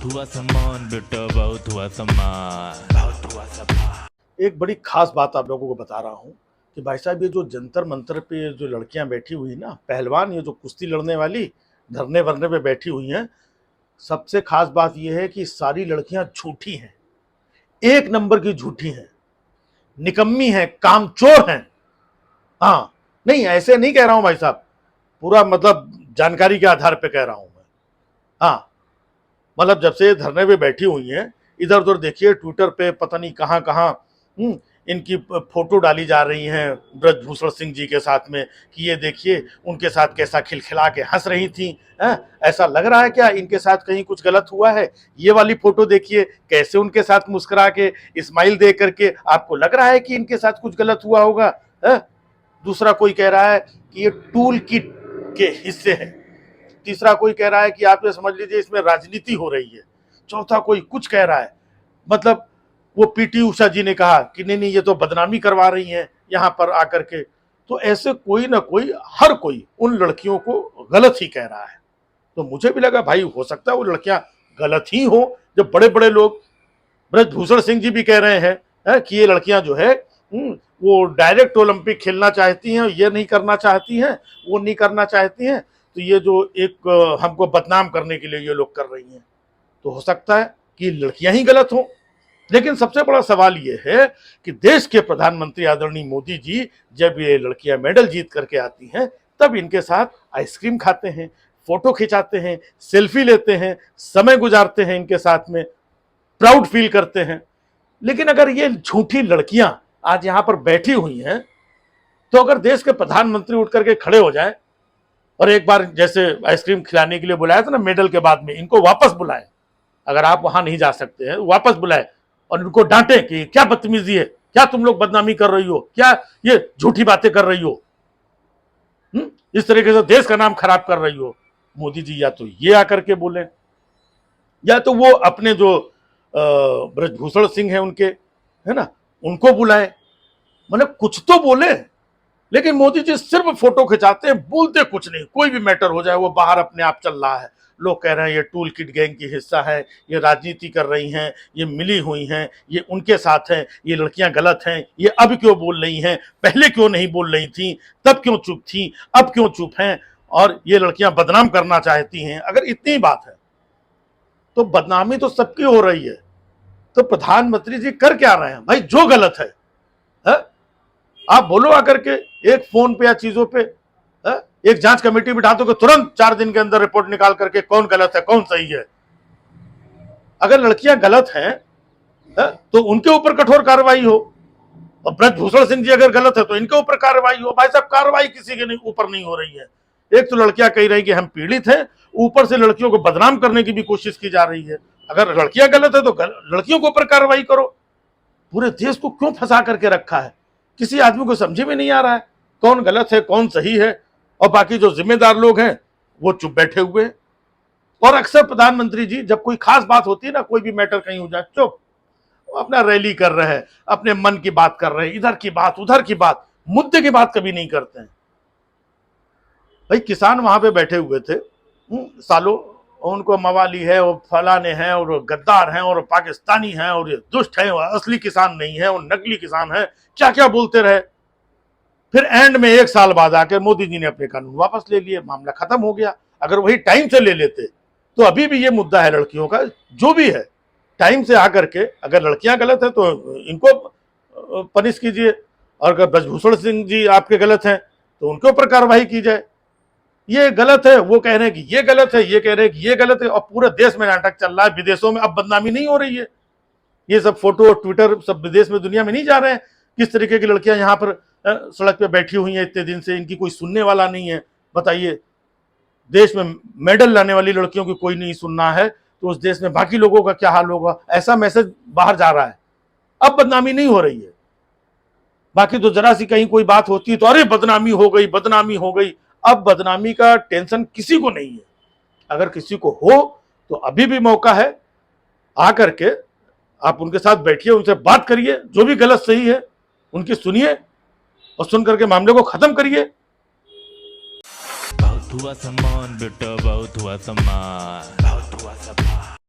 बहुत हुआ सम्मान बेटा, बहुत हुआ सम्मान, बहुत हुआ सम्मान। एक बड़ी खास बात आप लोगों को बता रहा हूँ कि भाई साहब, ये जो जंतर मंतर पे जो लड़कियां बैठी हुई ना, पहलवान, ये जो कुश्ती लड़ने वाली धरने वरने पे बैठी हुई हैं, सबसे खास बात ये है कि सारी लड़कियां झूठी हैं, एक नंबर की झूठी हैं, निकम्मी हैं, कामचोर हैं। हाँ, नहीं ऐसे नहीं कह रहा हूं भाई साहब, पूरा मतलब जानकारी के आधार पे कह रहा हूं मैं। हाँ, मतलब जब से धरने पे बैठी हुई हैं, इधर उधर देखिए, ट्विटर पे पता नहीं कहाँ कहाँ इनकी फोटो डाली जा रही हैं ब्रजभूषण सिंह जी के साथ में कि ये देखिए उनके साथ कैसा खिलखिला के हंस रही थी। ऐसा लग रहा है क्या इनके साथ कहीं कुछ गलत हुआ है? ये वाली फोटो देखिए, कैसे उनके साथ मुस्कुरा के स्माइल दे करके, आपको लग रहा है कि इनके साथ कुछ गलत हुआ होगा? दूसरा कोई कह रहा है कि ये टूल किट के हिस्से हैं, तीसरा कोई कह रहा है कि आप ये समझ लीजिए इसमें राजनीति हो रही है, चौथा कोई कुछ कह रहा है। मतलब वो पीटी उषा जी ने कहा कि नहीं नहीं, ये तो बदनामी करवा रही हैं यहाँ पर आकर के। तो ऐसे कोई ना कोई, हर कोई उन लड़कियों को गलत ही कह रहा है। तो मुझे भी लगा भाई हो सकता है वो लड़कियां गलत ही हो, जब बड़े बड़े लोग ब्रजभूषण सिंह जी भी कह रहे हैं कि ये लड़कियां जो है वो डायरेक्ट ओलंपिक खेलना चाहती हैं, ये नहीं करना चाहती हैं, वो नहीं करना चाहती हैं। तो ये जो एक हमको बदनाम करने के लिए ये लोग कर रही हैं, तो हो सकता है कि लड़कियां ही गलत हों। लेकिन सबसे बड़ा सवाल ये है कि देश के प्रधानमंत्री आदरणीय मोदी जी जब ये लड़कियां मेडल जीत करके आती हैं, तब इनके साथ आइसक्रीम खाते हैं, फोटो खिंचाते हैं, सेल्फी लेते हैं, समय गुजारते हैं इनके साथ में, प्राउड फील करते हैं। लेकिन अगर ये झूठी लड़कियां आज यहां पर बैठी हुई हैं, तो अगर देश के प्रधानमंत्री उठ करके खड़े हो जाए और एक बार जैसे आइसक्रीम खिलाने के लिए बुलाया था ना मेडल के बाद में, इनको वापस बुलाए, अगर आप वहां नहीं जा सकते हैं वापस बुलाए और इनको डांटे कि क्या बदतमीजी है, क्या तुम लोग बदनामी कर रही हो, क्या ये झूठी बातें कर रही हो, इस तरीके से देश का नाम खराब कर रही हो। मोदी जी या तो ये आकर के बोले, या तो वो अपने जो ब्रजभूषण सिंह है उनके, है ना, उनको बुलाए, मतलब कुछ तो बोले। लेकिन मोदी जी सिर्फ फोटो खिंचाते हैं, बोलते कुछ नहीं। कोई भी मैटर हो जाए वो बाहर अपने आप चल रहा है। लोग कह रहे हैं ये टूल किट गैंग की हिस्सा है, ये राजनीति कर रही हैं, ये मिली हुई हैं, ये उनके साथ हैं, ये लड़कियां गलत हैं, ये अब क्यों बोल रही हैं, पहले क्यों नहीं बोल रही थी, तब क्यों चुप थी, अब क्यों चुप हैं, और ये लड़कियां बदनाम करना चाहती हैं। अगर इतनी बात है तो बदनामी तो सबकी हो रही है, तो प्रधानमंत्री जी कर क्या रहे हैं भाई? जो गलत है आप बोलो आकर के, एक फोन पे या चीजों पे एक जांच कमेटी बिठा दो कि तुरंत 4 दिन के अंदर रिपोर्ट निकाल करके कौन गलत है कौन सही है। अगर लड़कियां गलत हैं तो उनके ऊपर कठोर कार्रवाई हो, और ब्रजभूषण सिंह जी अगर गलत है तो इनके ऊपर कार्रवाई हो। भाई साहब, कार्रवाई किसी के ऊपर नहीं हो रही है। एक तो लड़कियां कह रही कि हम पीड़ित हैं, ऊपर से लड़कियों को बदनाम करने की भी कोशिश की जा रही है। अगर लड़कियां गलत है तो लड़कियों के ऊपर कार्रवाई करो। पूरे देश को क्यों फंसा करके रखा है? किसी आदमी को समझ में नहीं आ रहा है कौन गलत है कौन सही है, और बाकी जो जिम्मेदार लोग हैं वो चुप बैठे हुए हैं। और अक्सर प्रधानमंत्री जी जब कोई खास बात होती है ना, कोई भी मैटर कहीं हो जाए, चुप, वो अपना रैली कर रहे हैं, अपने मन की बात कर रहे हैं, इधर की बात उधर की बात, मुद्दे की बात कभी नहीं करते हैं। भाई किसान वहां पे बैठे हुए थे सालों, उनको मवाली है, वो फलाने हैं, और गद्दार हैं, और पाकिस्तानी हैं, और ये दुष्ट हैं, और असली किसान नहीं है, और नकली किसान है, क्या क्या बोलते रहे। फिर एंड में 1 साल बाद आकर मोदी जी ने अपने कानून वापस ले लिए, मामला खत्म हो गया। अगर वही टाइम से ले लेते तो अभी भी ये मुद्दा है लड़कियों का, जो भी है टाइम से आकर के, अगर लड़कियां गलत है तो इनको पनिश कीजिए, और अगर ब्रजभूषण सिंह जी आपके गलत हैं तो उनके ऊपर कार्रवाई की जाए। ये गलत है, वो कह रहे हैं कि ये गलत है, ये कह रहे हैं कि ये गलत है, और पूरे देश में नाटक चल रहा है। विदेशों में अब बदनामी नहीं हो रही है, ये सब फोटो ट्विटर सब विदेश में दुनिया में नहीं जा रहे हैं किस तरीके की लड़कियां यहाँ पर सड़क पे बैठी हुई हैं इतने दिन से, इनकी कोई सुनने वाला नहीं है। बताइए, देश में मेडल लाने वाली लड़कियों की कोई नहीं सुनना है तो उस देश में बाकी लोगों का क्या हाल होगा? ऐसा मैसेज बाहर जा रहा है। अब बदनामी नहीं हो रही है। बाकी तो जरा सी कहीं कोई बात होती है तो अरे बदनामी हो गई, बदनामी हो गई। अब बदनामी का टेंशन किसी को नहीं है। अगर किसी को हो तो अभी भी मौका है, आकर के आप उनके साथ बैठिए, उनसे बात करिए, जो भी गलत सही है उनकी सुनिए, और सुन करके मामले को खत्म करिए। बहुत हुआ सम्मान बेटा, बहुत हुआ सम्मान, बहुत हुआ सम्मान।